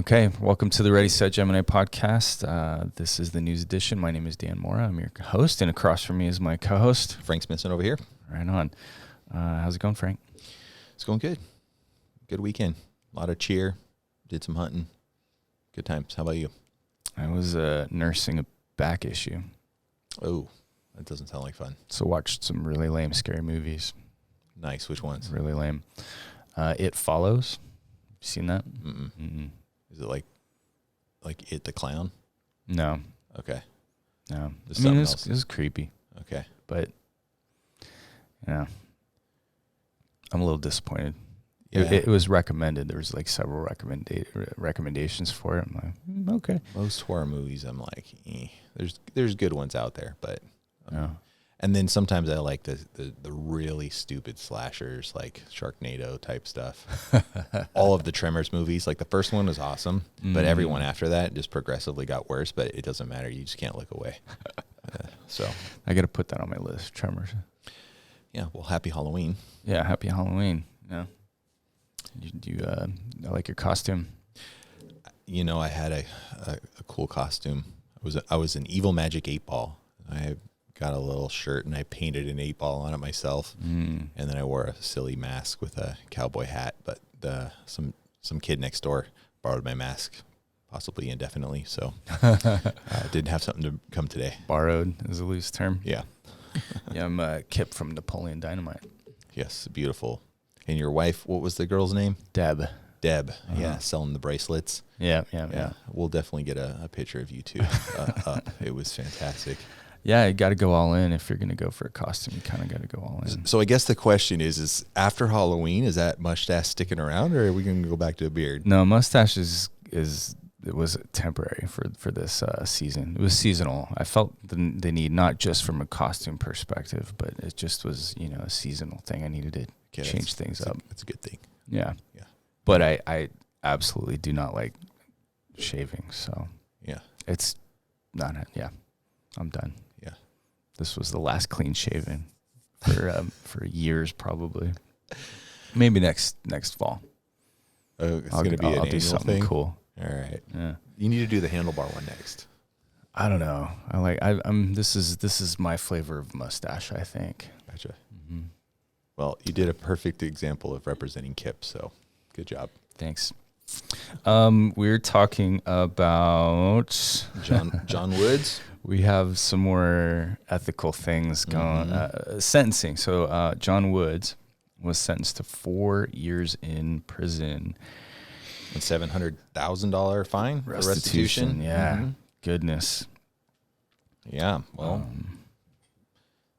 Okay, welcome to the Ready, Set, Gemini podcast. This is the news edition. My name is Dan Mora. I'm your host, and across from me is my co-host. Frank Smithson over here. Right on. How's it going, Frank? It's going good. Good weekend. A lot of cheer. Did some hunting. Good times. How about you? I was nursing a back issue. Oh, that doesn't sound like fun. So watched some really lame, scary movies. Nice. Which ones? Really lame. It Follows. You seen that? Mm-mm. Mm-mm. Is it like It the Clown? No. Okay. No. There's it was creepy. Okay. But, yeah. I'm a little disappointed. Yeah. It was recommended. There was like several recommendations for it. I'm like, okay. Most horror movies, I'm like, there's good ones out there, but No. and then sometimes I like the really stupid slashers, like Sharknado type stuff. All of the Tremors movies, like the first one was awesome, but everyone after that just progressively got worse. But it doesn't matter; you just can't look away. So I got to put that on my list. Tremors. Yeah. Well, happy Halloween. Yeah, happy Halloween. Yeah. I like your costume. You know, I had a cool costume. I was an evil magic 8-ball. I got a little shirt and I painted an 8-ball on it myself, and then I wore a silly mask with a cowboy hat. But some kid next door borrowed my mask, possibly indefinitely. So I didn't have something to come today. Borrowed is a loose term. Yeah. Yeah, I'm Kip from Napoleon Dynamite. Yes, beautiful. And your wife, what was the girl's name? Deb. Yeah, selling the bracelets. Yeah. We'll definitely get a picture of you two up. It was fantastic. Yeah, you got to go all in. If you're going to go for a costume, you kind of got to go all in. So I guess the question is after Halloween, is that mustache sticking around, or are we going to go back to a beard? No, mustache it was temporary for this season. It was seasonal. I felt the need, not just from a costume perspective, but it just was, a seasonal thing. I needed to change things up. That's a good thing. Yeah. But I absolutely do not like shaving, so yeah, it's not. Yeah, I'm done. Yeah, this was the last clean shaven for years, probably. Maybe next fall. Oh, it's going to be an I'll do annual something thing? cool. All right. Yeah. You need to do the handlebar one next. I don't know. This is my flavor of mustache, I think. Gotcha. Mm-hmm. Well, you did a perfect example of representing Kip, so good job. Thanks. We're talking about John Woods. We have some more ethical things going. Sentencing. So John Woods was sentenced to 4 years in prison. And $700,000 fine for restitution. Yeah. Mm-hmm. Goodness. Yeah. Well,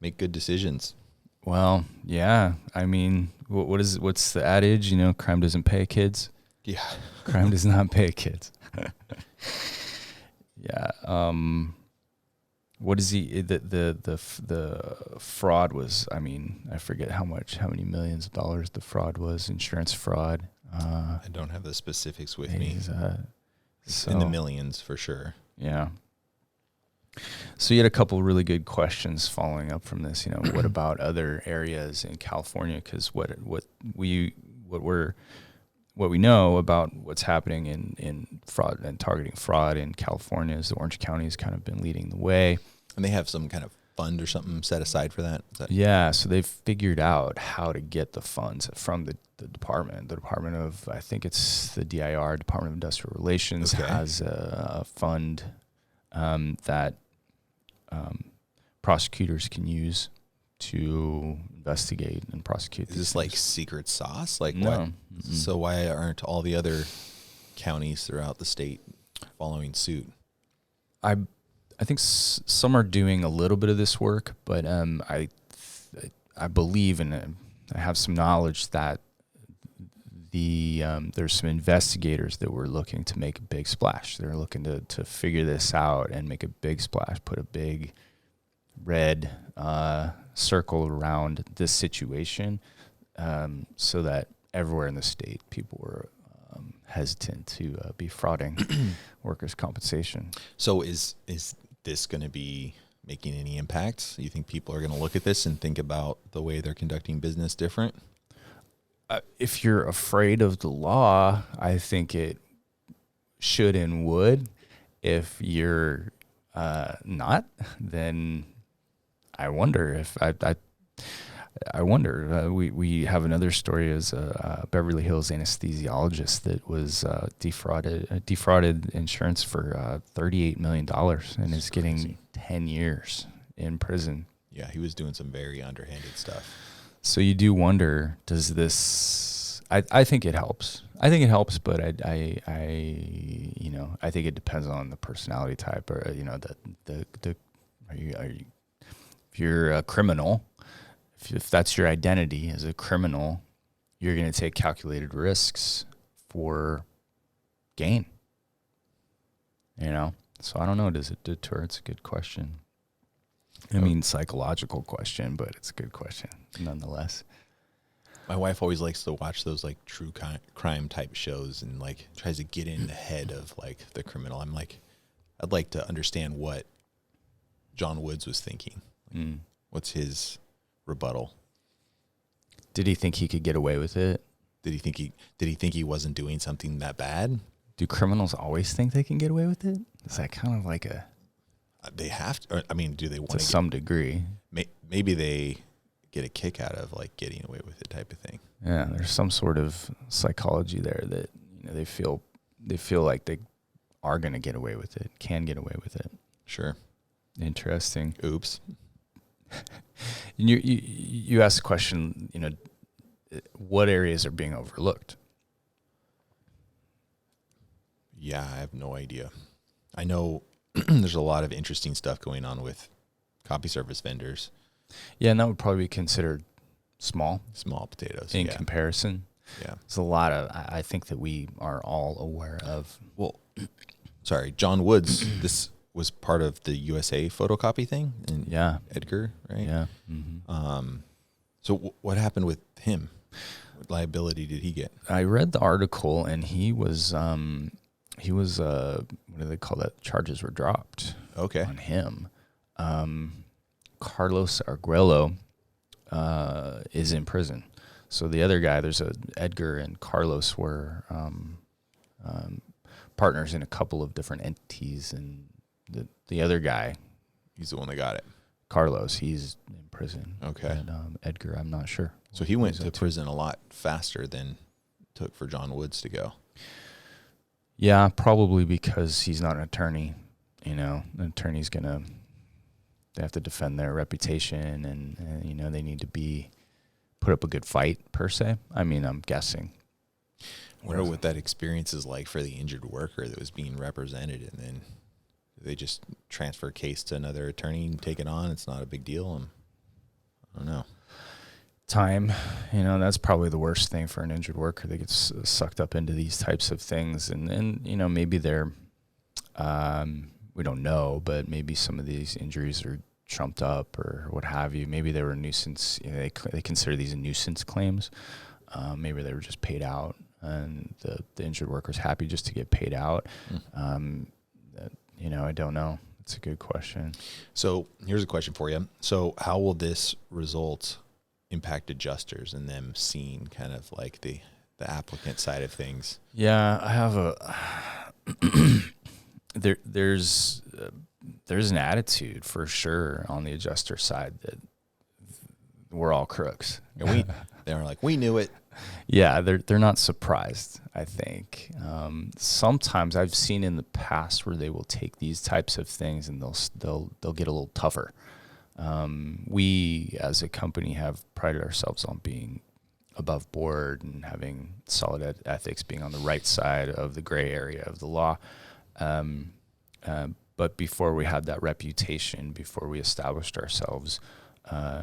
make good decisions. Well, yeah. I mean, what's the adage? Crime doesn't pay, kids. Yeah. Crime does not pay, kids. Yeah. What is he? The fraud was. I mean, I forget how many millions of dollars the fraud was. Insurance fraud. I don't have the specifics with me. In the millions for sure. Yeah. So you had a couple really good questions following up from this. What about other areas in California? Because what we know about what's happening in fraud and targeting fraud in California is the Orange County has kind of been leading the way. And they have some kind of fund or something set aside for that? Yeah, so they've figured out how to get the funds from the department of, I think it's the DIR, Department of Industrial Relations, has a fund that prosecutors can use to investigate and prosecute. Is this like secret sauce? Like no. What? Mm-mm. So why aren't all the other counties throughout the state following suit? I think some are doing a little bit of this work, but I believe and I have some knowledge that there's some investigators that were looking to make a big splash. They're looking to figure this out and make a big splash, put a big red circle around this situation, so that everywhere in the state people were hesitant to be frauding workers' compensation. So is this going to be making any impact? You think people are going to look at this and think about the way they're conducting business different? If you're afraid of the law, I think it should and would. If you're not, then I wonder if I wonder. We have another story as a Beverly Hills anesthesiologist that was defrauded insurance for $38 million and is getting 10 years in prison. Yeah, he was doing some very underhanded stuff. So you do wonder, does this? I think it helps. I think it helps, but I think it depends on the personality type, or if you're a criminal, if that's your identity as a criminal, you're going to take calculated risks for gain. So I don't know. Does it deter? It's a good question. I mean, psychological question, but it's a good question nonetheless. My wife always likes to watch those like true crime type shows and like tries to get in the head of like the criminal. I'm like, I'd like to understand what John Woods was thinking. What's his rebuttal? Did he think he could get away with it? Did he think he wasn't doing something that bad? Do criminals always think they can get away with it? Is that kind of like a... They have to. Or, I mean, do they want to? To some degree. Maybe they get a kick out of like getting away with it type of thing. Yeah, there's some sort of psychology there that they feel like they are going to get away with it, can get away with it. Sure. Interesting. Oops. You asked the question, what areas are being overlooked? Yeah, I have no idea. I know there's a lot of interesting stuff going on with copy service vendors. Yeah, and that would probably be considered small potatoes in comparison. Yeah. There's a lot of, I think, that we are all aware of. Well, sorry, John Woods, this was part of the USA photocopy thing? And yeah. Edgar, right? Yeah. Mm-hmm. So what happened with him? What liability did he get? I read the article, and he was what do they call that? Charges were dropped on him. Carlos Arguello is in prison. So the other guy, Edgar and Carlos were partners in a couple of different entities, and the other guy, he's the one that got it. Carlos, he's in prison. Okay. And Edgar, I'm not sure. So he went to prison a lot faster than it took for John Woods to go. Yeah, probably because he's not an attorney. An attorney's they have to defend their reputation, and they need to put up a good fight per se. I mean, I'm guessing. I wonder what that experience is like for the injured worker that was being represented, and then they just transfer a case to another attorney and take it on. It's not a big deal. And I don't know. Time, that's probably the worst thing for an injured worker that gets sucked up into these types of things. And maybe they're, we don't know, but maybe some of these injuries are trumped up or what have you. Maybe they were a nuisance. They consider these a nuisance claims. Maybe they were just paid out, and the injured worker's happy just to get paid out. I don't know. It's a good question. So here's a question for you. So how will this result impact adjusters and them seeing kind of like the applicant side of things? Yeah, I have there's an attitude for sure on the adjuster side that we're all crooks. And they're like, we knew it. Yeah, they're not surprised, I think. Sometimes I've seen in the past where they will take these types of things and they'll get a little tougher. We as a company have prided ourselves on being above board and having solid ethics, being on the right side of the gray area of the law. But before we had that reputation, before we established ourselves,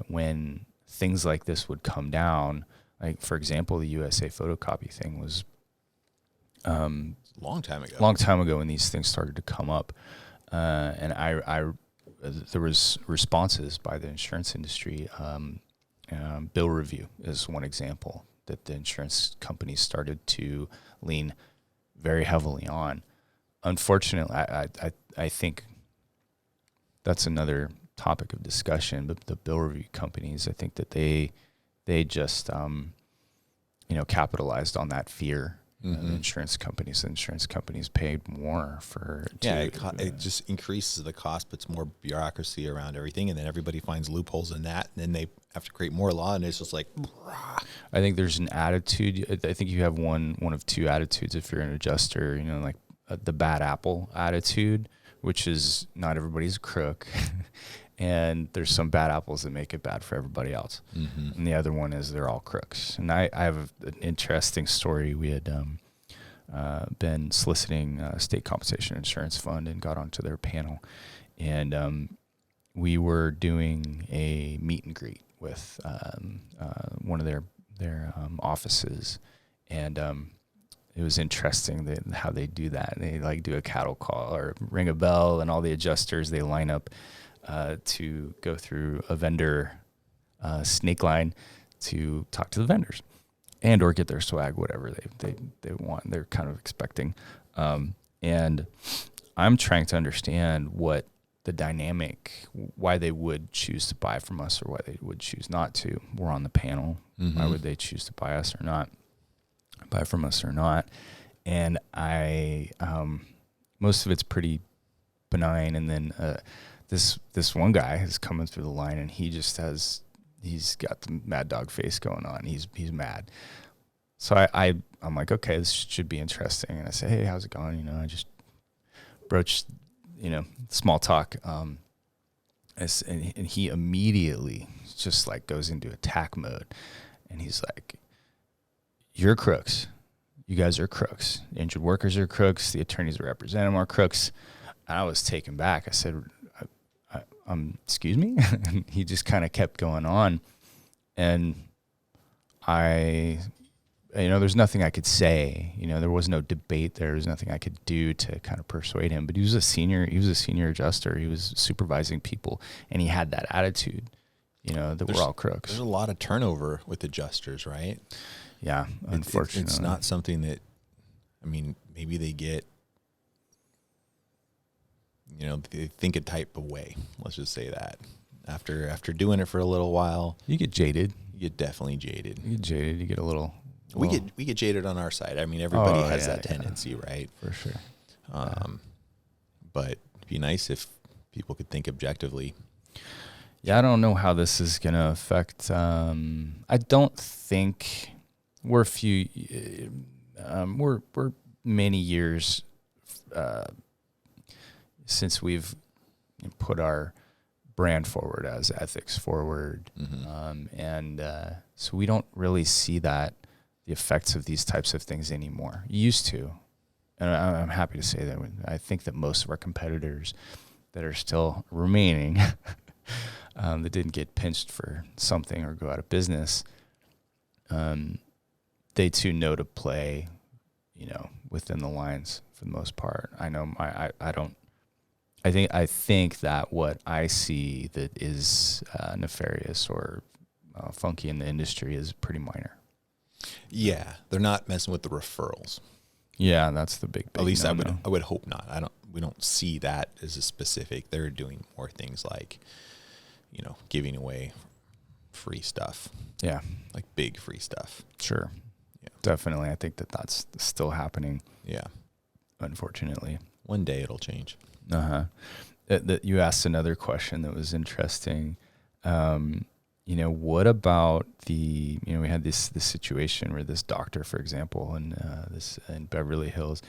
when things like this would come down, like for example, the USA photocopy thing was long time ago when these things started to come up, and I there was responses by the insurance industry. Bill review is one example that the insurance companies started to lean very heavily on. Unfortunately, I think that's another topic of discussion. But the bill review companies, I think that they just capitalized on that fear The insurance companies paid more for. It just increases the cost, puts more bureaucracy around everything, and then everybody finds loopholes in that, and then they have to create more law, and it's just like. I think there's an attitude. I think you have one of two attitudes if you're an adjuster. You know, like the bad apple attitude, which is not everybody's a crook. And there's some bad apples that make it bad for everybody else. And the other one is they're all crooks. And I have an interesting story. We had been soliciting a state compensation insurance fund and got onto their panel. And we were doing a meet and greet with one of their offices. And it was interesting how they do that. They like do a cattle call or ring a bell, and all the adjusters, they line up to go through a vendor snake line to talk to the vendors and or get their swag, whatever they want. They're kind of expecting. And I'm trying to understand what the dynamic, why they would choose to buy from us or why they would choose not to. We're on the panel. Why would they choose to buy us or not? Buy from us or not? And I, most of it's pretty benign. And then this one guy is coming through the line, and he's got the mad dog face going on. He's mad. So I'm like, okay, this should be interesting. And I say, hey, how's it going? You know, I just broached, small talk. And he immediately just like goes into attack mode, and he's like, you're crooks. You guys are crooks. The injured workers are crooks. The attorneys that represent them are crooks. And I was taken back. I said, excuse me? And he just kind of kept going on. And there's nothing I could say. There was no debate there. There was nothing I could do to kind of persuade him. But he was a senior adjuster. He was supervising people, and he had that attitude, that we're all crooks. There's a lot of turnover with adjusters, right? Yeah, unfortunately. It's not something that, maybe they get, they think a type of way. Let's just say that. After doing it for a little while, you get jaded. You get definitely jaded. You get a little. We get jaded on our side. Everybody has that tendency, right? For sure. But it'd be nice if people could think objectively. Yeah, I don't know how this is going to affect. I don't think we're we're many years since we've put our brand forward as ethics forward. And so we don't really see the effects of these types of things anymore. Used to. And I'm happy to say that I think that most of our competitors that are still remaining that didn't get pinched for something or go out of business, they too know to play, within the lines for the most part. I know I think that what I see that is nefarious or funky in the industry is pretty minor. Yeah, they're not messing with the referrals. Yeah, that's the big. At least I would hope not. We don't see that as a specific. They're doing more things like, giving away free stuff. Yeah, like big free stuff. Sure. Yeah, definitely. I think that's still happening. Yeah, unfortunately. One day it'll change. That you asked another question that was interesting. What about we had this situation where this doctor, for example, in Beverly Hills,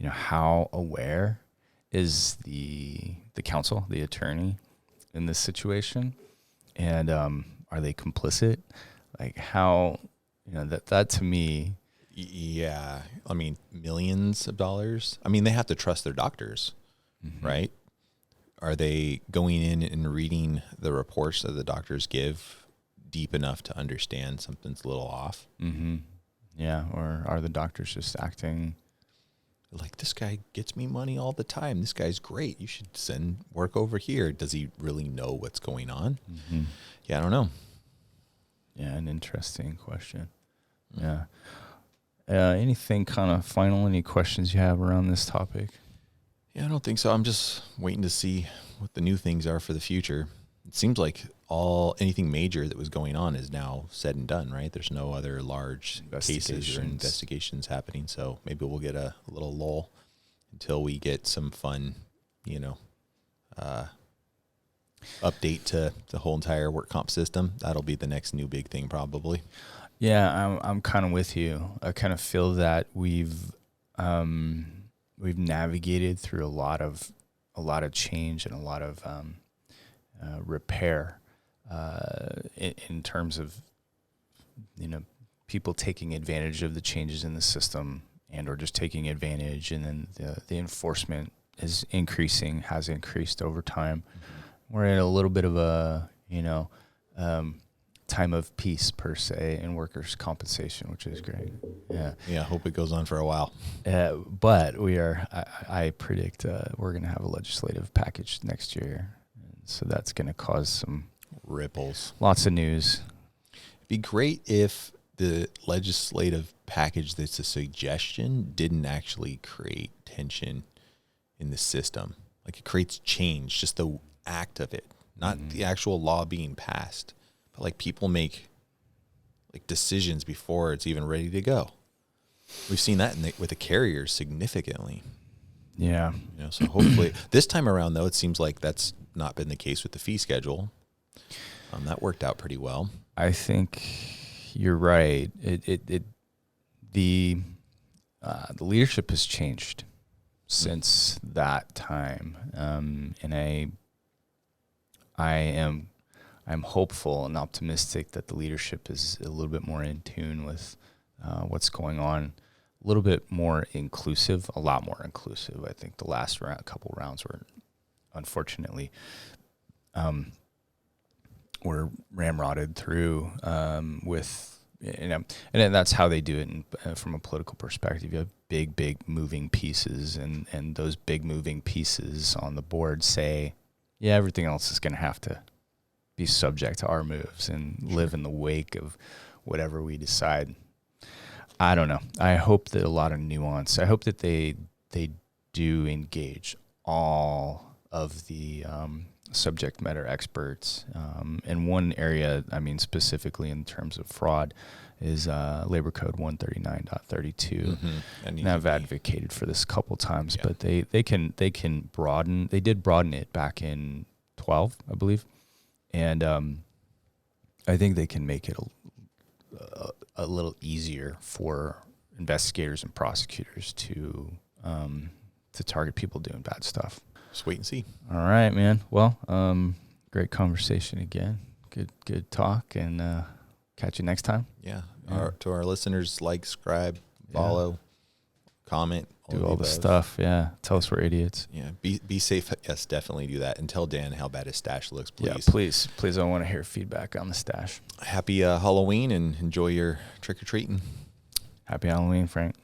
how aware is the counsel, the attorney in this situation? And are they complicit? Like how, that to me. Yeah. Millions of dollars. They have to trust their doctors, right? Are they going in and reading the reports that the doctors give deep enough to understand something's a little off? Yeah. Or are the doctors just acting like, this guy gets me money all the time. This guy's great. You should send work over here. Does he really know what's going on? Yeah, I don't know. Yeah, an interesting question. Yeah. Anything kind of final, any questions you have around this topic? Yeah, I don't think so. I'm just waiting to see what the new things are for the future. it seems like anything major that was going on is now said and done, right? There's no other large cases or investigations happening. So maybe we'll get a little lull until we get some fun, update to the whole entire work comp system. That'll be the next new big thing probably. Yeah, I'm kind of with you. I kind of feel that we've navigated through a lot of change and a lot of repair in terms of people taking advantage of the changes in the system and or just taking advantage, and then the enforcement has increased over time. We're in a little bit of a time of peace per se in workers' compensation, which is great. Yeah. Yeah. I hope it goes on for a while. But I predict we're going to have a legislative package next year. So that's going to cause some ripples, lots of news. It'd be great if the legislative package that's a suggestion didn't actually create tension in the system. Like it creates change, just the act of it, not the actual law being passed. But like people make like decisions before it's even ready to go. We've seen that with the carriers significantly. Yeah. So hopefully this time around though, it seems like that's not been the case with the fee schedule. That worked out pretty well. I think you're right. The leadership has changed since that time, and I'm hopeful and optimistic that the leadership is a little bit more in tune with what's going on, a little bit more inclusive, a lot more inclusive. I think the last couple rounds were, unfortunately, were ramrodded through with, and that's how they do it from a political perspective. You have big moving pieces, and those big moving pieces on the board say, yeah, everything else is going to have to be subject to our moves and live in the wake of whatever we decide. I don't know. I hope that a lot of nuance. I hope that they do engage all of the subject matter experts. And one area, I mean, specifically in terms of fraud, is Labor Code 139.32. And I've advocated for this a couple times, but they can broaden. They did broaden it back in 12, I believe. And I think they can make it a little easier for investigators and prosecutors to target people doing bad stuff. Just wait and see. All right, man. Well, great conversation again. Good talk, and catch you next time. Yeah. To our listeners, like, subscribe, follow, comment. Do all the stuff. Yeah. Tell us we're idiots. Yeah. Be safe. Yes, definitely do that. And tell Dan how bad his stash looks, please. Yeah, please. Please, I want to hear feedback on the stash. Happy Halloween, and enjoy your trick-or-treating. Happy Halloween, Frank.